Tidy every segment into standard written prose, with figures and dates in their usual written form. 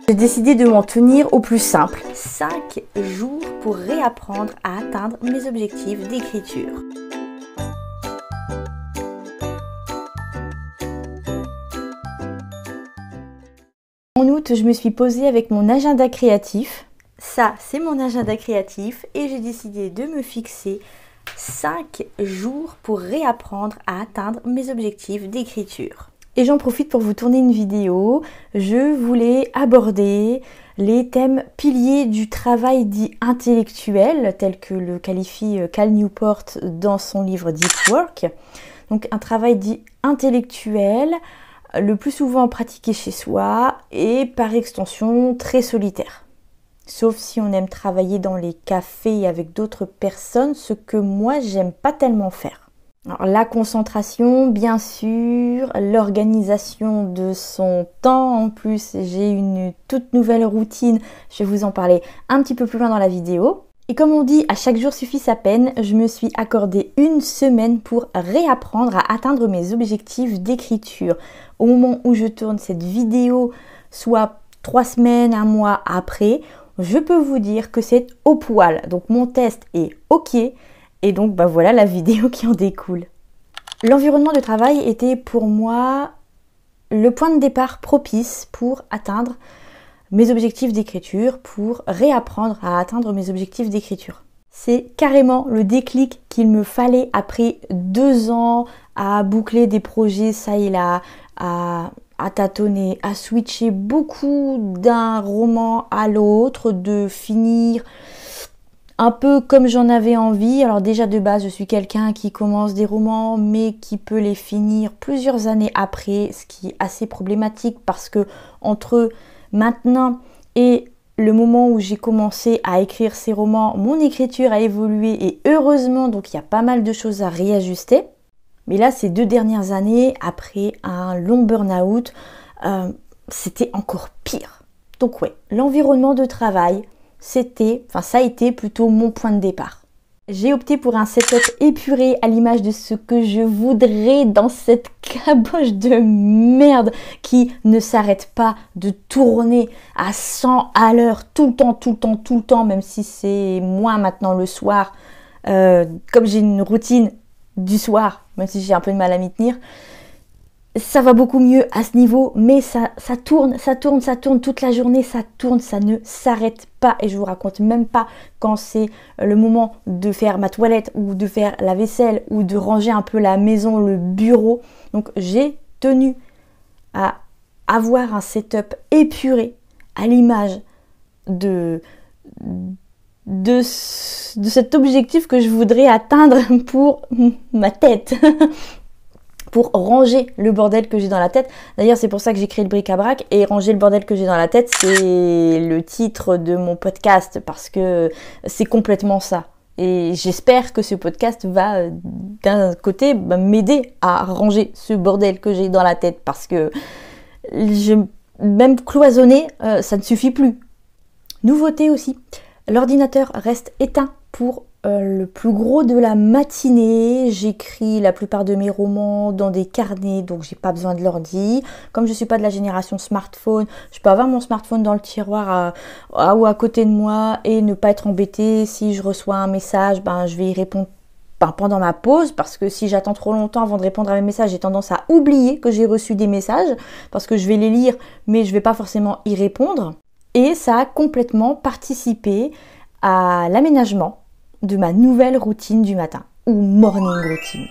J'ai décidé de m'en tenir au plus simple. 5 jours pour réapprendre à atteindre mes objectifs d'écriture. En août, je me suis posée avec mon agenda créatif. Ça, c'est mon agenda créatif et j'ai décidé de me fixer 5 jours pour réapprendre à atteindre mes objectifs d'écriture. Et j'en profite pour vous tourner une vidéo. Je voulais aborder les thèmes piliers du travail dit intellectuel, tel que le qualifie Cal Newport dans son livre Deep Work. Donc un travail dit intellectuel, le plus souvent pratiqué chez soi et par extension très solitaire. Sauf si on aime travailler dans les cafés avec d'autres personnes, ce que moi j'aime pas tellement faire. Alors, la concentration, bien sûr, l'organisation de son temps. En plus, j'ai une toute nouvelle routine. Je vais vous en parler un petit peu plus loin dans la vidéo. Et comme on dit, à chaque jour suffit sa peine, je me suis accordé une semaine pour réapprendre à atteindre mes objectifs d'écriture. Au moment où je tourne cette vidéo, soit 3 semaines, 1 mois après, je peux vous dire que c'est au poil. Donc mon test est OK. Et donc voilà la vidéo qui en découle. L'environnement de travail était pour moi le point de départ propice pour atteindre mes objectifs d'écriture, pour réapprendre à atteindre mes objectifs d'écriture. C'est carrément le déclic qu'il me fallait après 2 ans à boucler des projets ça et là, à tâtonner, à switcher beaucoup d'un roman à l'autre, de finir un peu comme j'en avais envie. Alors déjà de base, je suis quelqu'un qui commence des romans mais qui peut les finir plusieurs années après, ce qui est assez problématique parce que entre maintenant et le moment où j'ai commencé à écrire ces romans, mon écriture a évolué et heureusement, donc il y a pas mal de choses à réajuster. Mais là, ces 2 dernières années, après un long burn-out, c'était encore pire. Donc ouais, l'environnement de travail, ça a été plutôt mon point de départ. J'ai opté pour un setup épuré à l'image de ce que je voudrais dans cette caboche de merde qui ne s'arrête pas de tourner à 100 à l'heure tout le temps, même si c'est moins maintenant le soir. Comme j'ai une routine du soir, même si j'ai un peu de mal à m'y tenir, ça va beaucoup mieux à ce niveau, mais ça tourne toute la journée, ça tourne, ça ne s'arrête pas. Et je vous raconte même pas quand c'est le moment de faire ma toilette ou de faire la vaisselle ou de ranger un peu la maison, le bureau. Donc j'ai tenu à avoir un setup épuré à l'image de cet objectif que je voudrais atteindre pour ma tête. Pour ranger le bordel que j'ai dans la tête. D'ailleurs, c'est pour ça que j'ai créé le bric-à-brac. Et ranger le bordel que j'ai dans la tête, c'est le titre de mon podcast parce que c'est complètement ça. Et j'espère que ce podcast va, d'un côté, m'aider à ranger ce bordel que j'ai dans la tête parce que même cloisonner, ça ne suffit plus. Nouveauté aussi, l'ordinateur reste éteint pour le plus gros de la matinée. J'écris la plupart de mes romans dans des carnets, donc j'ai pas besoin de l'ordi. Comme je suis pas de la génération smartphone, je peux avoir mon smartphone dans le tiroir ou à côté de moi et ne pas être embêtée. Si je reçois un message, je vais y répondre pendant ma pause, parce que si j'attends trop longtemps avant de répondre à mes messages, j'ai tendance à oublier que j'ai reçu des messages, parce que je vais les lire, mais je vais pas forcément y répondre. Et ça a complètement participé à l'aménagement de ma nouvelle routine du matin, ou morning routine.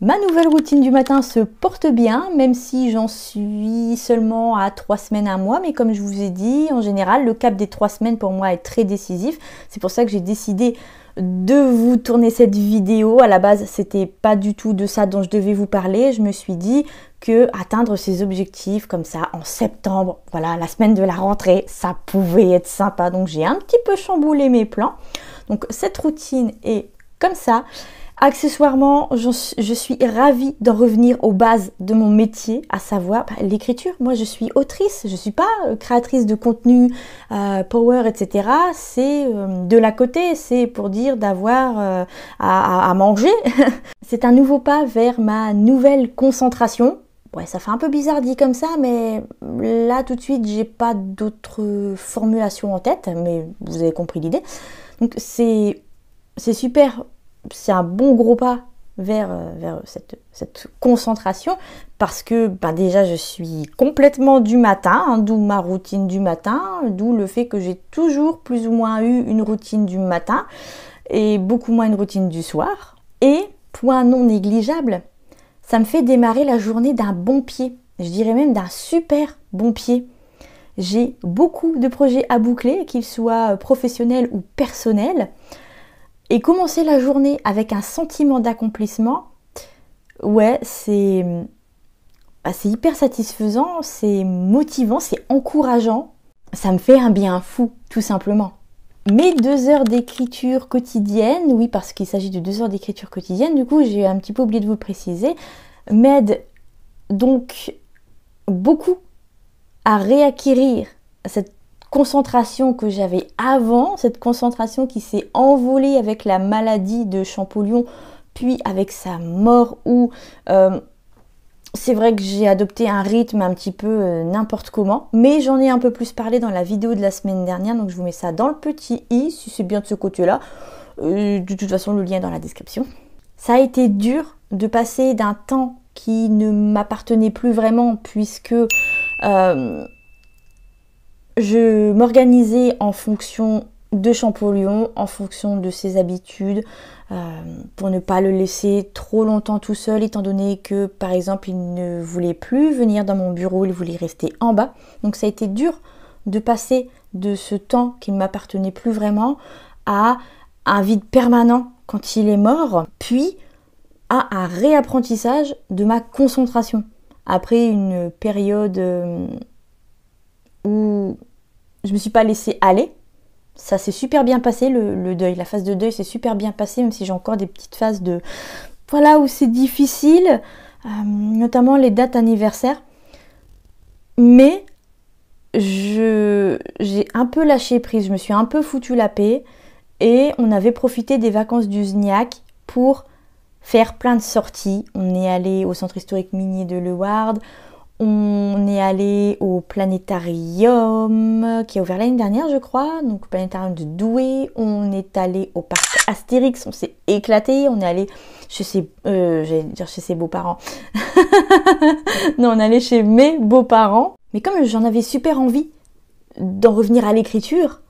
Ma nouvelle routine du matin se porte bien, même si j'en suis seulement à 3 semaines, 1 mois, mais comme je vous ai dit, en général, le cap des 3 semaines pour moi est très décisif. C'est pour ça que j'ai décidé de vous tourner cette vidéo. À la base, c'était pas du tout de ça dont je devais vous parler. Je me suis dit que atteindre ces objectifs comme ça en septembre, voilà, la semaine de la rentrée, ça pouvait être sympa. Donc j'ai un petit peu chamboulé mes plans. Donc cette routine est comme ça. Accessoirement, je suis ravie d'en revenir aux bases de mon métier, à savoir l'écriture. Moi, je suis autrice, je ne suis pas créatrice de contenu, power, etc. C'est de la côté, c'est pour dire d'avoir à manger. C'est un nouveau pas vers ma nouvelle concentration. Ouais, ça fait un peu bizarre dit comme ça, mais là tout de suite j'ai pas d'autres formulations en tête, mais vous avez compris l'idée. Donc c'est super, c'est un bon gros pas vers cette concentration, parce que déjà je suis complètement du matin, hein, d'où ma routine du matin, d'où le fait que j'ai toujours plus ou moins eu une routine du matin et beaucoup moins une routine du soir. Et point non négligeable, ça me fait démarrer la journée d'un bon pied, je dirais même d'un super bon pied. J'ai beaucoup de projets à boucler, qu'ils soient professionnels ou personnels. Et commencer la journée avec un sentiment d'accomplissement, ouais, c'est hyper satisfaisant, c'est motivant, c'est encourageant. Ça me fait un bien fou, tout simplement. Mes 2 heures d'écriture quotidienne, oui, parce qu'il s'agit de 2 heures d'écriture quotidienne, du coup j'ai un petit peu oublié de vous le préciser, m'aident donc beaucoup à réacquérir cette concentration que j'avais avant, cette concentration qui s'est envolée avec la maladie de Champollion, puis avec sa mort, où c'est vrai que j'ai adopté un rythme un petit peu n'importe comment, mais j'en ai un peu plus parlé dans la vidéo de la semaine dernière, donc je vous mets ça dans le petit i, si c'est bien de ce côté-là. De toute façon, le lien est dans la description. Ça a été dur de passer d'un temps qui ne m'appartenait plus vraiment, puisque je m'organisais en fonction de Champollion, en fonction de ses habitudes, pour ne pas le laisser trop longtemps tout seul, étant donné que, par exemple, il ne voulait plus venir dans mon bureau, il voulait rester en bas. Donc ça a été dur de passer de ce temps qui ne m'appartenait plus vraiment à un vide permanent quand il est mort, puis à un réapprentissage de ma concentration. Après une période où je me suis pas laissée aller, ça s'est super bien passé, le deuil, la phase de deuil s'est super bien passée, même si j'ai encore des petites phases de voilà où c'est difficile, notamment les dates anniversaires. Mais j'ai un peu lâché prise, je me suis un peu foutu la paix, et on avait profité des vacances du ZNIAC pour faire plein de sorties. On est allé au centre historique minier de Leward, on est allé au planétarium qui a ouvert l'année dernière, je crois, donc au planétarium de Douai. On est allé au parc Astérix, on s'est éclaté. On est allé chez j'allais dire chez ses beaux-parents. Non, on est allé chez mes beaux-parents. Mais comme j'en avais super envie d'en revenir à l'écriture,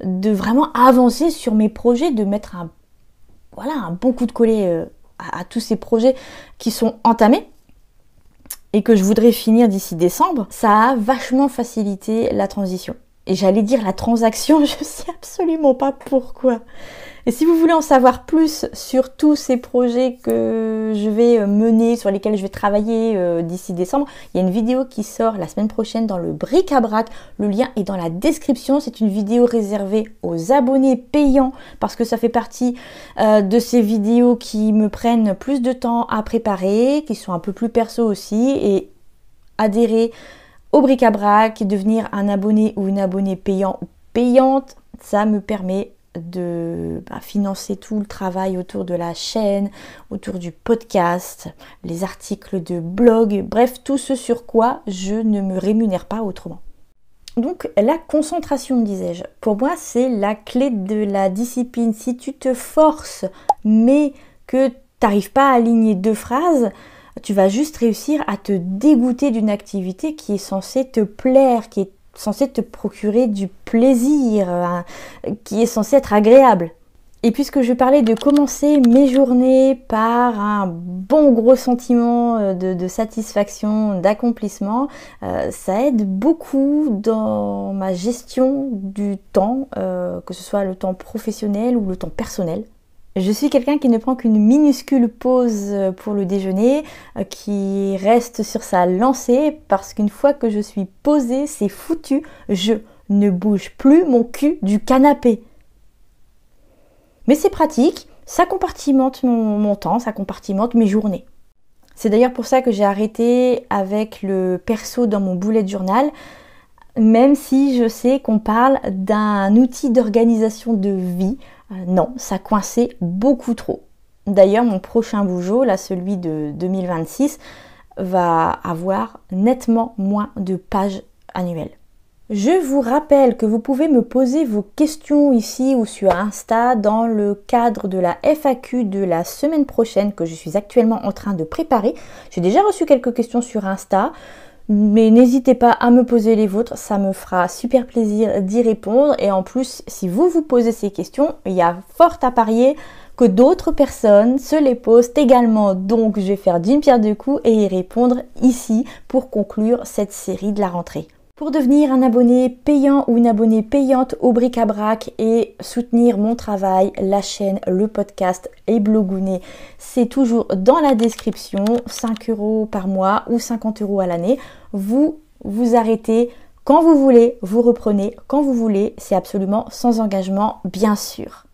de vraiment avancer sur mes projets, de mettre un bon coup de collet à tous ces projets qui sont entamés, et que je voudrais finir d'ici décembre, ça a vachement facilité la transition. Et j'allais dire la transaction, je sais absolument pas pourquoi. Et si vous voulez en savoir plus sur tous ces projets que je vais mener, sur lesquels je vais travailler d'ici décembre, il y a une vidéo qui sort la semaine prochaine dans le bric-à-brac. Le lien est dans la description. C'est une vidéo réservée aux abonnés payants, parce que ça fait partie de ces vidéos qui me prennent plus de temps à préparer, qui sont un peu plus perso aussi. Et adhérer au bric-à-brac, devenir un abonné ou une abonnée payant ou payante, ça me permet de financer tout le travail autour de la chaîne, autour du podcast, les articles de blog, bref, tout ce sur quoi je ne me rémunère pas autrement. Donc la concentration, disais-je, pour moi c'est la clé de la discipline. Si tu te forces mais que tu n'arrives pas à aligner 2 phrases, tu vas juste réussir à te dégoûter d'une activité qui est censée te plaire, qui est censée te procurer du plaisir, qui est censé être agréable. Et puisque je parlais de commencer mes journées par un bon gros sentiment de satisfaction, d'accomplissement, ça aide beaucoup dans ma gestion du temps, que ce soit le temps professionnel ou le temps personnel. Je suis quelqu'un qui ne prend qu'une minuscule pause pour le déjeuner, qui reste sur sa lancée, parce qu'une fois que je suis posée, c'est foutu, je ne bouge plus mon cul du canapé. Mais c'est pratique, ça compartimente mon temps, ça compartimente mes journées. C'est d'ailleurs pour ça que j'ai arrêté avec le perso dans mon bullet journal, même si je sais qu'on parle d'un outil d'organisation de vie. Non, ça coinçait beaucoup trop. D'ailleurs, mon prochain bougeot, là celui de 2026, va avoir nettement moins de pages annuelles. Je vous rappelle que vous pouvez me poser vos questions ici ou sur Insta dans le cadre de la FAQ de la semaine prochaine que je suis actuellement en train de préparer. J'ai déjà reçu quelques questions sur Insta, mais n'hésitez pas à me poser les vôtres, ça me fera super plaisir d'y répondre. Et en plus, si vous vous posez ces questions, il y a fort à parier que d'autres personnes se les posent également. Donc je vais faire d'une pierre deux coups et y répondre ici pour conclure cette série de la rentrée. Pour devenir un abonné payant ou une abonnée payante au Bric-à-Brac et soutenir mon travail, la chaîne, le podcast et Blogounet, c'est toujours dans la description, 5 € par mois ou 50 € à l'année. Vous arrêtez quand vous voulez, vous reprenez quand vous voulez, c'est absolument sans engagement bien sûr.